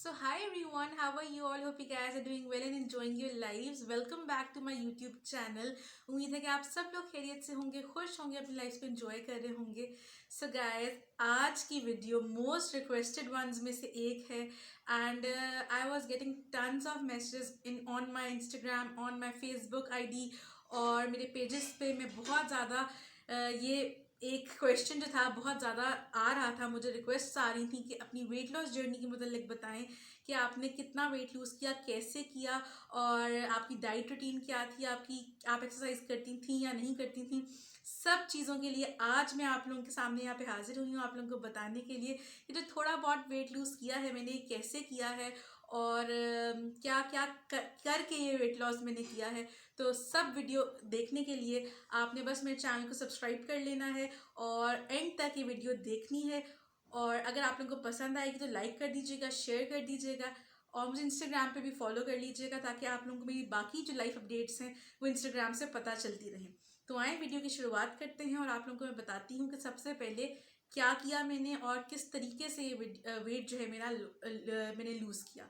So hi everyone, how are you all? Hope you guys are doing well and enjoying your lives. Welcome back to my YouTube channel. उम्मीद है कि आप सब लोग खैरियत से होंगे, खुश होंगे, अपनी लाइफ को एंजॉय कर रहे होंगे. So guys, आज की वीडियो मोस्ट रिक्वेस्टेड वंस में से एक है and I was getting tons of messages in on my Instagram, on my Facebook ID और मेरे पेजेस पे. मैं बहुत ज़्यादा ये एक क्वेश्चन जो था बहुत ज़्यादा आ रहा था, मुझे रिक्वेस्ट आ रही थी कि अपनी वेट लॉस जर्नी के मतलब बताएं कि आपने कितना वेट लूज़ किया, कैसे किया और आपकी डाइट रूटीन क्या थी, आप एक्सरसाइज करती थी या नहीं करती थी. सब चीज़ों के लिए आज मैं आप लोगों के सामने यहाँ पे हाजिर हुई हूँ आप लोगों को बताने के लिए कि जो थोड़ा बहुत वेट लूज़ किया है मैंने, कैसे किया है और क्या क्या करके ये वेट लॉस मैंने किया है. तो सब वीडियो देखने के लिए आपने बस मेरे चैनल को सब्सक्राइब कर लेना है और एंड तक ये वीडियो देखनी है. और अगर आप लोगों को पसंद आएगी तो लाइक कर दीजिएगा, शेयर कर दीजिएगा और मुझे इंस्टाग्राम पे भी फॉलो कर लीजिएगा ताकि आप लोगों को मेरी बाकी जो लाइफ अपडेट्स हैं वो इंस्टाग्राम से पता चलती रहें. तो आए वीडियो की शुरुआत करते हैं और आप लोगों को मैं बताती हूँ कि सबसे पहले क्या किया मैंने और किस तरीके से ये वेट जो है मेरा मैंने लूज़ किया.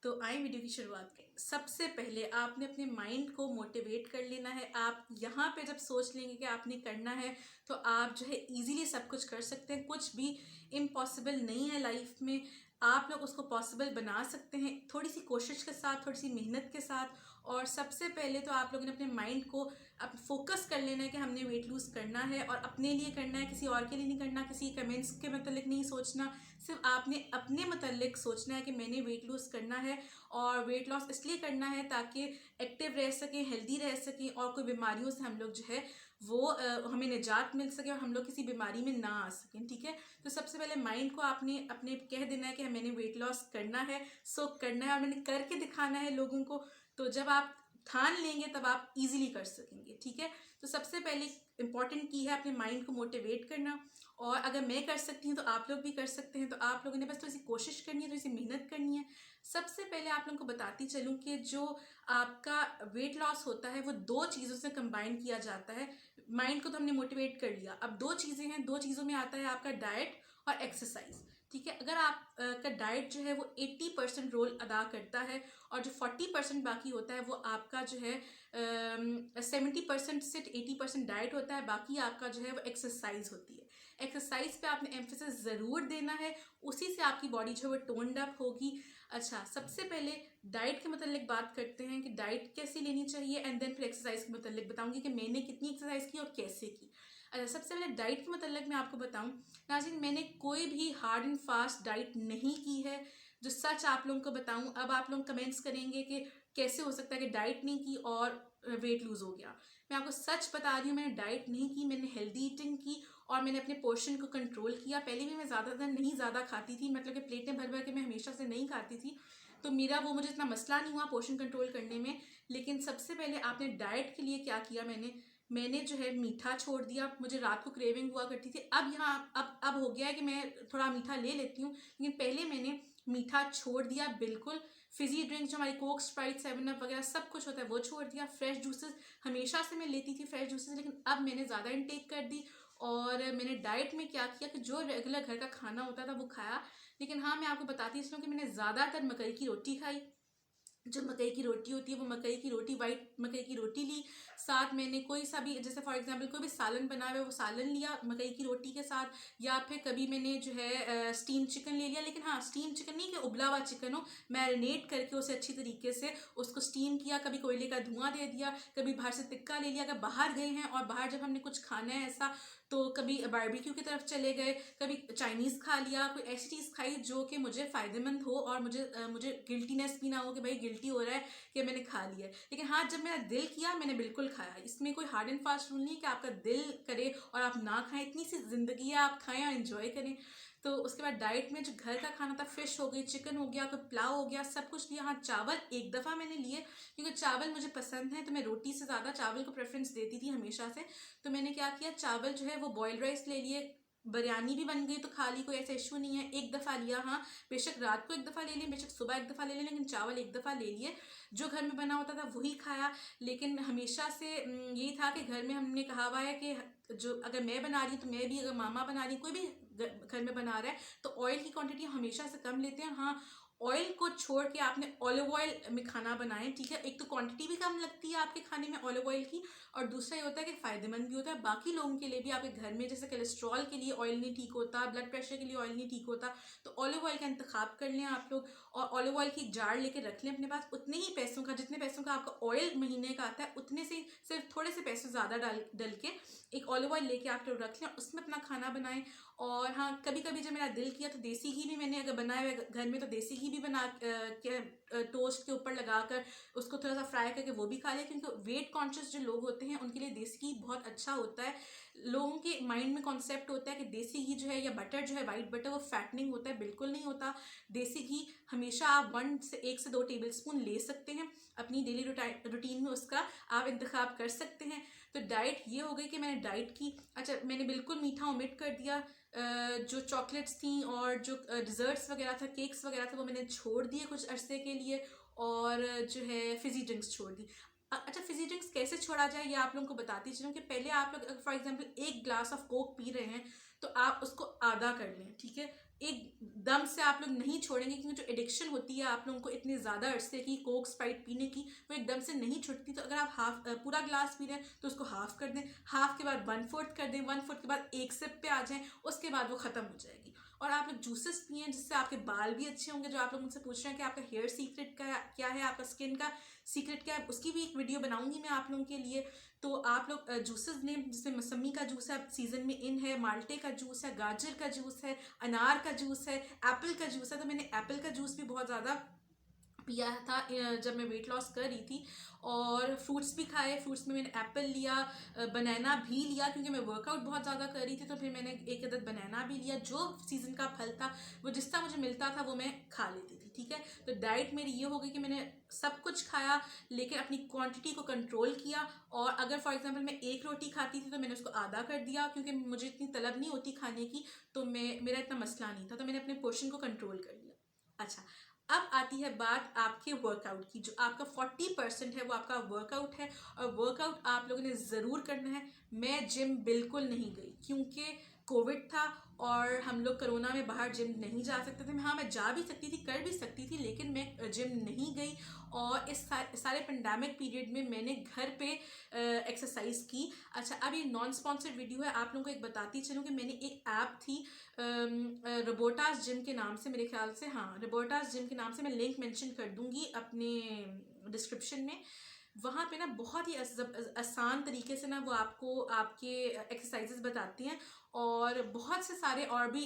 तो आए वीडियो की शुरुआत करें. सबसे पहले आपने अपने माइंड को मोटिवेट कर लेना है. आप यहाँ पे जब सोच लेंगे कि आपने करना है तो आप जो है इजीली सब कुछ कर सकते हैं. कुछ भी इम्पॉसिबल नहीं है लाइफ में. आप लोग उसको पॉसिबल बना सकते हैं थोड़ी सी कोशिश के साथ, थोड़ी सी मेहनत के साथ. और सबसे पहले तो आप लोगों ने अपने माइंड को अब फोकस कर लेना है कि हमने वेट लूज़ करना है और अपने लिए करना है, किसी और के लिए नहीं करना, किसी कमेंट्स के मतलब नहीं सोचना. सिर्फ आपने अपने मतलब सोचना है कि मैंने वेट लूज़ करना है और वेट लॉस इसलिए करना है ताकि एक्टिव रह सकें, हेल्दी रह सकें और कोई बीमारियों से हम लोग जो है वो हमें निजात मिल सके और हम लोग किसी बीमारी में ना आ सकें. ठीक है, तो सबसे पहले माइंड को आपने अपने कह देना है कि मैंने वेट लॉस करना है, सो करना है और मैंने करके दिखाना है लोगों को. तो जब आप ठान लेंगे तब आप इजीली कर सकेंगे. ठीक है, तो सबसे पहले इंपॉर्टेंट की है अपने माइंड को मोटिवेट करना. और अगर मैं कर सकती हूँ तो आप लोग भी कर सकते हैं. तो आप लोगों ने बस थोड़ी सी कोशिश करनी है, थोड़ी सी मेहनत करनी है. सबसे पहले आप लोगों को बताती चलूँ कि जो आपका वेट लॉस होता है वो दो चीज़ों से कंबाइन किया जाता है. माइंड को तो हमने मोटिवेट कर लिया, अब दो चीज़ें हैं, दो चीज़ों में आता है आपका डाइट और एक्सरसाइज. ठीक है, अगर आप का डाइट जो है वो 80% रोल अदा करता है और जो 40% बाकी होता है वो आपका जो है 70% से 80% डाइट होता है, बाकी आपका जो है वो एक्सरसाइज होती है. एक्सरसाइज पे आपने एम्फेसिस ज़रूर देना है, उसी से आपकी बॉडी जो है वो टोन्ड अप होगी. अच्छा, सबसे पहले डाइट के मतलब बात करते हैं कि डाइट कैसी लेनी चाहिए एंड देन फिर एक्सरसाइज के मतलब बताऊंगी कि मैंने कितनी एक्सरसाइज की और कैसे की. अच्छा, सबसे पहले डाइट के मतलब मैं आपको बताऊं नाज़रीन, मैंने कोई भी हार्ड एंड फास्ट डाइट नहीं की है. जो सच आप लोगों को बताऊं, अब आप लोग कमेंट्स करेंगे कि कैसे हो सकता है कि डाइट नहीं की और वेट लूज हो गया. मैं आपको सच बता रही हूँ, मैंने डाइट नहीं की, मैंने हेल्दी ईटिंग की और मैंने अपने पोर्शन को कंट्रोल किया. पहले भी मैं ज़्यादा खाती थी, मतलब कि प्लेटें भर भर के मैं हमेशा से नहीं खाती थी, तो मेरा वो मुझे इतना मसला नहीं हुआ पोर्शन कंट्रोल करने में. लेकिन सबसे पहले आपने डाइट के लिए क्या किया, मैंने जो है मीठा छोड़ दिया. मुझे रात को क्रेविंग हुआ करती थी, अब यहाँ अब हो गया है कि मैं थोड़ा मीठा ले लेती हूँ, लेकिन पहले मैंने मीठा छोड़ दिया बिल्कुल. फिजी ड्रिंक्स जो हमारी कोक, स्प्राइट, 7 अप वगैरह सब कुछ होता है वो छोड़ दिया. फ्रेश जूसेस हमेशा से मैं लेती थी फ्रेश जूसेस, लेकिन अब मैंने ज़्यादा इनटेक कर दी. और मैंने डाइट में क्या किया कि जो रेगुलर घर का खाना होता था वो खाया. लेकिन हाँ, मैं आपको बताती इसलिए कि मैंने ज़्यादातर मकई की रोटी खाई. जो मकई की रोटी होती है वो मकई की रोटी, वाइट मकई की रोटी ली. साथ मैंने कोई सा भी, जैसे फॉर एग्जांपल कोई भी सालन बना हुआ है वो सालन लिया मकई की रोटी के साथ. या फिर कभी मैंने जो है स्टीम चिकन ले लिया, लेकिन हाँ स्टीम चिकन नहीं कि उबला हुआ चिकन हो, मैरिनेट करके उसे अच्छी तरीके से उसको स्टीम किया. कभी कोयले का धुआं दे दिया, कभी बाहर से टिक्का ले लिया. अगर बाहर गए हैं और बाहर जब हमने कुछ खाना है ऐसा, तो कभी बारबेक्यू की तरफ चले गए, कभी चाइनीज़ खा लिया, कोई ऐसी चीज़ खाई जो कि मुझे फ़ायदेमंद हो और मुझे गिल्टीनेस भी ना हो कि भाई गिल्टी हो रहा है कि मैंने खा लिया है. लेकिन हाँ, जब मेरा दिल किया मैंने बिल्कुल खाया. इसमें कोई हार्ड एंड फास्ट रूल नहीं है कि आपका दिल करे और आप ना खाएं. इतनी सी ज़िंदगी है, आप खाएं और इन्जॉय करें. तो उसके बाद डाइट में जो घर का खाना था, फिश हो गई, चिकन हो गया, कोई पुलाव हो गया, सब कुछ लिया. हाँ, चावल एक दफ़ा मैंने लिए क्योंकि चावल मुझे पसंद है, तो मैं रोटी से ज़्यादा चावल को प्रेफरेंस देती थी हमेशा से. तो मैंने क्या किया, चावल जो है वो बॉयल्ड राइस ले लिए. बिरयानी भी बन गई तो खा ली, कोई ऐसा इशू नहीं है. एक दफ़ा लिया, हाँ बेशक रात को एक दफ़ा ले लिए, बेशक सुबह एक दफ़ा ले लिए, लेकिन चावल एक दफ़ा ले लिए. जो घर में बना होता था वही खाया. लेकिन हमेशा से यही था कि घर में हमने कहा हुआ है कि जो अगर मैं बना रही हूँ तो मैं भी, अगर मामा बना रही, कोई भी घर में बना रहा है तो ऑयल की क्वांटिटी हमेशा से कम लेते हैं. हाँ, ऑयल को छोड़ के आपने ऑलिव ऑयल में खाना बनाएं, ठीक है। एक तो क्वांटिटी भी कम लगती है आपके खाने में ऑलिव ऑयल की, और दूसरा ये होता है कि फायदेमंद भी होता है बाकी लोगों के लिए भी। आपके घर में जैसे कोलेस्ट्रॉल के लिए ऑयल नहीं ठीक होता, ब्लड प्रेशर के लिए ऑयल नहीं ठीक होता, तो ऑलिव ऑयल का इंतखाब कर लें आप लोग, और ऑलिव ऑयल की जार लेके रख लें अपने पास। उतने ही पैसों का, जितने पैसों का आपका ऑयल महीने का आता है, उतने से सिर्फ थोड़े से पैसे ज़्यादा डाल के एक ऑलिव ऑयल लेके आप लोग रख लें, उसमें अपना खाना बनाएं। और हाँ, कभी कभी जब मेरा दिल किया तो देसी घी भी मैंने अगर बनाया हुआ है घर में, तो देसी घी भी बना के टोस्ट के ऊपर लगाकर उसको थोड़ा सा फ्राई करके वो भी खा लिया, क्योंकि वेट कॉन्शियस जो लोग होते हैं उनके लिए देसी घी बहुत अच्छा होता है। लोगों के माइंड में कॉन्सेप्ट होता है कि देसी घी जो है या बटर जो है, वाइट बटर, वो फैटनिंग होता है। बिल्कुल नहीं होता। देसी घी हमेशा आप 1 से 2 टेबल स्पून ले सकते हैं अपनी डेली रूटीन में, उसका आप इंतखाब कर सकते हैं। तो डाइट ये हो गई कि मैंने डाइट की। अच्छा, मैंने बिल्कुल मीठा ओमिट कर दिया। जो चॉकलेट्स थी और जो डिज़र्ट्स वगैरह था, केक्स वगैरह थे, वो मैंने छोड़ दिए कुछ अरसे के लिए, और जो है फिजी ड्रिंक्स छोड़ दी। अच्छा, फिजी ड्रिंक्स कैसे छोड़ा जाए ये आप लोगों को बताती चलूँ कि पहले आप लोग for example 1 glass of Coke P रहे हैं, तो आप उसको आधा कर लें, ठीक है। एकदम से आप लोग नहीं छोड़ेंगे, क्योंकि जो एडिक्शन होती है आप लोगों को इतने ज़्यादा अरसे की कोक स्प्राइट पीने की, वो एकदम से नहीं छुटती। तो अगर आप पूरा ग्लास पी रहे हैं तो उसको हाफ कर दें, हाफ के बाद 1/4 कर दें, 1/4 के बाद 1 सिप पे आ जाएं, उसके बाद वो ख़त्म हो जाएगी। और आप लोग जूसेस पिए जिससे आपके बाल भी अच्छे होंगे। जो आप लोग मुझसे पूछ रहे हैं कि आपका हेयर सीक्रेट का क्या है, आपका स्किन का सीक्रेट क्या है, उसकी भी एक वीडियो बनाऊंगी मैं आप लोगों के लिए। तो आप लोग जूसेस लें, जिसमें मौसमी का जूस है, सीजन में इन है, माल्टे का जूस है, गाजर का जूस है, अनार का जूस है, एप्पल का जूस है। तो मैंने एप्पल का जूस भी बहुत ज़्यादा पिया था जब मैं वेट लॉस कर रही थी। और फ्रूट्स भी खाए, फ्रूट्स में मैंने एप्पल लिया, बनाना भी लिया, क्योंकि मैं वर्कआउट बहुत ज़्यादा कर रही थी, तो फिर मैंने एक अदद बनाना भी लिया। जो सीज़न का फल था वो जिस तरह मुझे मिलता था वो मैं खा लेती थी, ठीक है। तो डाइट मेरी ये हो गई कि मैंने सब कुछ खाया, लेकिन अपनी क्वांटिटी को कंट्रोल किया। और अगर फॉर एग्जांपल मैं 1 रोटी खाती थी तो मैंने उसको आधा कर दिया, क्योंकि मुझे इतनी तलब नहीं होती खाने की, तो मेरा इतना मसला नहीं था, तो मैंने अपने पोर्शन को कंट्रोल कर लिया। अच्छा, अब आती है बात आपके वर्कआउट की। जो आपका 40% है वो आपका वर्कआउट है, और वर्कआउट आप लोगों ने ज़रूर करना है। मैं जिम बिल्कुल नहीं गई, क्योंकि कोविड था और हम लोग कोरोना में बाहर जिम नहीं जा सकते थे। हाँ, मैं जा भी सकती थी, कर भी सकती थी, लेकिन मैं जिम नहीं गई। और इस सारे पेंडेमिक पीरियड में मैंने घर पे एक्सरसाइज की। अच्छा, अब ये नॉन स्पॉन्सर्ड वीडियो है, आप लोगों को एक बताती चलूँ कि मैंने एक ऐप थी रोबोटास जिम के नाम से, मेरे ख्याल से, हाँ, रोबोटास जिम के नाम से। मैं लिंक मेंशन कर दूंगी अपने डिस्क्रिप्शन में। वहाँ पे ना बहुत ही आसान तरीके से ना वो आपको आपके एक्सरसाइजेस बताती हैं, और बहुत से सारे और भी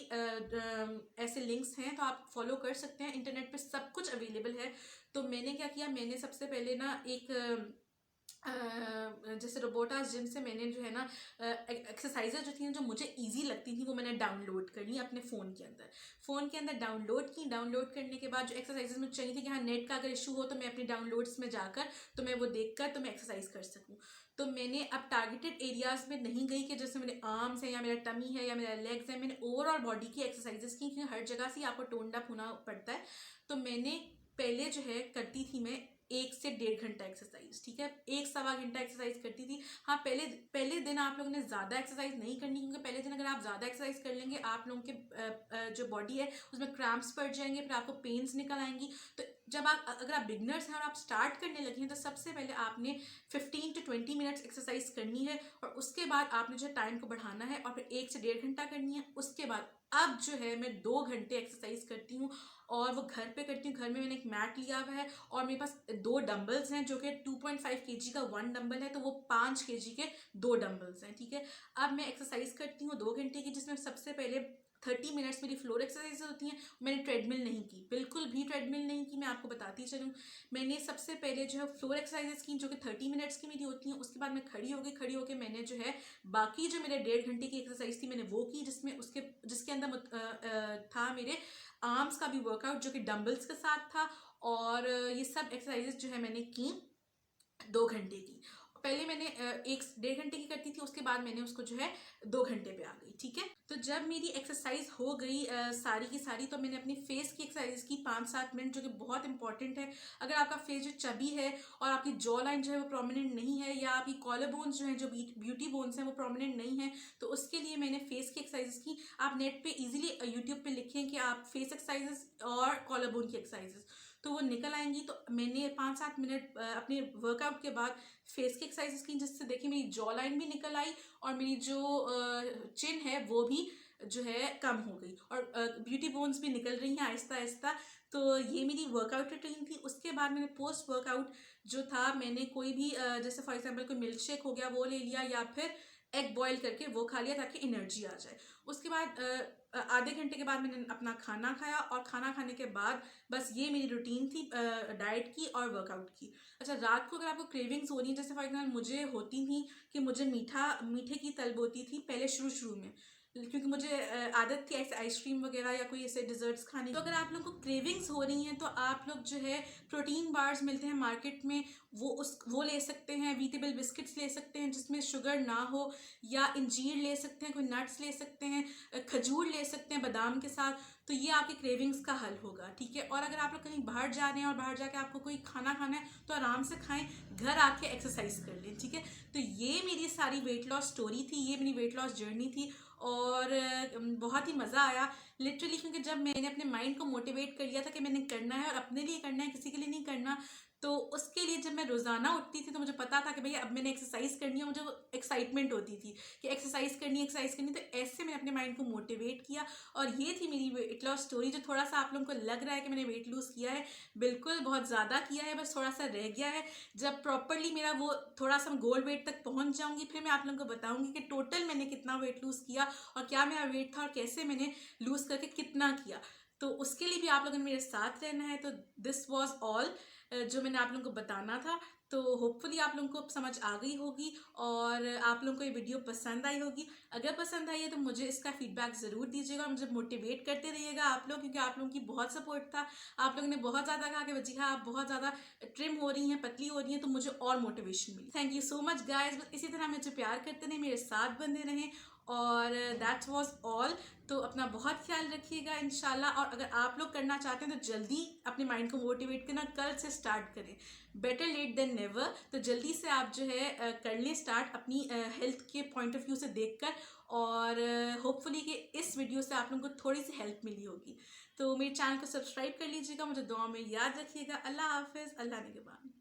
ऐसे लिंक्स हैं, तो आप फॉलो कर सकते हैं। इंटरनेट पे सब कुछ अवेलेबल है। तो मैंने क्या किया, मैंने सबसे पहले ना एक जैसे रोबोटास जिम से मैंने जो है ना एक्सरसाइजेज जो थी जो मुझे इजी लगती थी वो मैंने डाउनलोड कर ली अपने फ़ोन के अंदर डाउनलोड की। डाउनलोड करने के बाद जो एक्सरसाइजेज मुझे चाहिए थी कि हाँ, नेट का अगर इशू हो तो मैं अपनी डाउनलोड्स में जाकर तो मैं वो देखकर तो मैं एक्सरसाइज कर सकूँ। तो मैंने अब टारगेटेड एरियाज में नहीं गई कि जैसे मेरे आर्म्स है या मेरा टमी है या मेरा लेग्स है। मैंने ओवरऑल बॉडी की एक्सरसाइजेस की, क्योंकि हर जगह से आपको टोन अप होना पड़ता है। तो मैंने पहले जो है करती थी मैं 1 से 1.5 घंटा एक्सरसाइज, ठीक है, 1 सवा घंटा एक्सरसाइज करती थी। हाँ, पहले पहले दिन आप लोगों ने ज़्यादा एक्सरसाइज नहीं करनी, क्योंकि पहले दिन अगर आप ज़्यादा एक्सरसाइज कर लेंगे आप लोगों के जो बॉडी है उसमें क्रैम्प्स पड़ जाएंगे, फिर आपको पेन्स निकल आएंगी। तो जब आप अगर आप बिगनर्स हैं और आप स्टार्ट करने लगे हैं, तो सबसे पहले आपने 15 to 20 मिनट्स एक्सरसाइज करनी है, और उसके बाद आपने जो टाइम को बढ़ाना है, और फिर 1 से 1.5 घंटा करनी है। उसके बाद अब जो है मैं 2 घंटे एक्सरसाइज करती हूँ, और वो घर पे करती हूँ। घर में मैंने एक मैट लिया हुआ है, और मेरे पास 2 डंबल्स हैं, जो कि 2.5 kg का 1 डंबल है, तो वो 5 kg के 2 डंबल्स हैं, ठीक है। अब मैं एक्सरसाइज करती हूँ 2 घंटे की, जिसमें सबसे पहले 30 मिनट्स मेरी फ्लोर एक्सरसाइज होती हैं। मैंने ट्रेडमिल नहीं की, बिल्कुल भी ट्रेडमिल नहीं की, मैं आपको बताती चलूँ। मैंने सबसे पहले जो है फ्लोर एक्सरसाइजेस की, जो कि 30 मिनट्स की मेरी होती हैं। उसके बाद मैं खड़ी हो गई, खड़ी होकर मैंने जो है बाकी जो मेरे 1.5 घंटे की एक्सरसाइज थी मैंने वो की, जिसके अंदर था मेरे आर्म्स का भी वर्कआउट, जो कि डंबल्स के साथ था। और ये सब एक्सरसाइजेस जो है मैंने की 2 घंटे की। पहले मैंने 1-1.5 घंटे की करती थी, उसके बाद मैंने उसको जो है 2 घंटे पे आ गई। ठीक है, तो जब मेरी एक्सरसाइज हो गई सारी की सारी, तो मैंने अपनी फेस की एक्सरसाइज की 5-7 मिनट, जो कि बहुत इंपॉर्टेंट है। अगर आपका फेस जो चबी है और आपकी जॉ लाइन जो है वो प्रोमिनेंट नहीं है, या आपकी कॉलर बोन्स जो है, जो ब्यूटी बोन्स हैं, वो प्रोमिनेंट नहीं है, तो उसके लिए मैंने फेस की एक्सरसाइज की। आप नेट पे इजीली यूट्यूब पे लिखें कि आप फेस एक्सरसाइजेस और कॉलर बोन की एक्सरसाइजेस, तो वो निकल आएंगी। तो मैंने 5-7 मिनट अपने वर्कआउट के बाद फेस की एक्सरसाइजेस की, जिससे देखिए मेरी जॉ लाइन भी निकल आई और मेरी जो चिन है वो भी जो है कम हो गई, और ब्यूटी बोन्स भी निकल रही हैं आहिस्ता आहिस्ता। तो ये मेरी वर्कआउट रूटीन थी। उसके बाद मैंने पोस्ट वर्कआउट जो था, मैंने कोई भी जैसे फॉर एग्जांपल कोई मिल्क शेक हो गया वो ले लिया, या फिर एग बॉईल करके वो खा लिया ताकि एनर्जी आ जाए। उसके बाद आधे घंटे के बाद मैंने अपना खाना खाया, और खाना खाने के बाद बस ये मेरी रूटीन थी डाइट की और वर्कआउट की। अच्छा, रात को अगर आपको क्रेविंग्स हो रही है, जैसे फॉर एग्जाम्पल मुझे होती थी कि मुझे मीठे की तलब होती थी पहले शुरू शुरू में, क्योंकि मुझे आदत थी ऐसे आइसक्रीम वगैरह या कोई ऐसे डिजर्ट्स खाने की। तो अगर आप लोग को क्रेविंग्स हो रही हैं, तो आप लोग जो है प्रोटीन बार्स मिलते हैं मार्केट में, वो ले सकते हैं। वीटेबल बिस्किट्स ले सकते हैं जिसमें शुगर ना हो, या इंजीर ले सकते हैं, कोई नट्स ले सकते हैं, खजूर ले सकते हैं बादाम के साथ। तो ये आपके क्रेविंग्स का हल होगा। ठीक है, और अगर आप लोग कहीं बाहर जा रहे हैं और बाहर जाके आपको कोई खाना खाना है, तो आराम से खाएं, घर आके एक्सरसाइज कर लें। ठीक है, तो ये मेरी सारी वेट लॉस स्टोरी थी, ये मेरी वेट लॉस जर्नी थी, और बहुत ही मज़ा आया लिटरली, क्योंकि जब मैंने अपने माइंड को मोटिवेट कर लिया था कि मैंने करना है और अपने लिए करना है, किसी के लिए नहीं करना, तो उसके लिए जब मैं रोज़ाना उठती थी तो मुझे पता था कि भैया अब मैंने एक्सरसाइज करनी है। मुझे वो एक्साइटमेंट होती थी कि एक्सरसाइज करनी है, एक्सरसाइज करनी। तो ऐसे मैंने अपने माइंड को मोटिवेट किया, और ये थी मेरी वेट लॉस स्टोरी। जो थोड़ा सा आप लोगों को लग रहा है कि मैंने वेट लूज़ किया है, बिल्कुल बहुत ज़्यादा किया है, बस थोड़ा सा रह गया है। जब प्रॉपरली मेरा वो थोड़ा सा गोल वेट तक पहुंच जाऊंगी, फिर मैं आप लोगों को बताऊंगी कि टोटल मैंने कितना वेट लूज़ किया, और क्या मेरा वेट था, और कैसे मैंने लूज़ करके कितना किया। तो उसके लिए भी आप लोगों ने मेरे साथ रहना है। तो दिस वॉज ऑल जो मैंने आप लोगों को बताना था। तो होपफुली आप लोगों को समझ आ गई होगी, और आप लोगों को ये वीडियो पसंद आई होगी। अगर पसंद आई है तो मुझे इसका फीडबैक ज़रूर दीजिएगा, और मुझे मोटिवेट करते रहिएगा आप लोग, क्योंकि आप लोगों की बहुत सपोर्ट था। आप लोगों ने बहुत ज़्यादा कहा कि जी हाँ, आप बहुत ज़्यादा ट्रिम हो रही हैं, पतली हो रही हैं, तो मुझे और मोटिवेशन मिली। Thank you so much guys. बस इसी तरह मुझे प्यार करते रहें, मेरे साथ बंधे रहें, और दैट वॉज ऑल। तो अपना बहुत ख्याल रखिएगा इंशाल्लाह। और अगर आप लोग करना चाहते हैं तो जल्दी अपने माइंड को मोटिवेट करना कल से स्टार्ट करें, बेटर लेट देन नेवर। तो जल्दी से आप जो है कर लें स्टार्ट, अपनी हेल्थ के पॉइंट ऑफ व्यू से देखकर, और होपफुली कि इस वीडियो से आप लोगों को थोड़ी सी हेल्प मिली होगी। तो मेरे चैनल को सब्सक्राइब कर लीजिएगा, मुझे दुआ में याद रखिएगा। अल्लाह हाफिज़, अल्लाह निगहबान।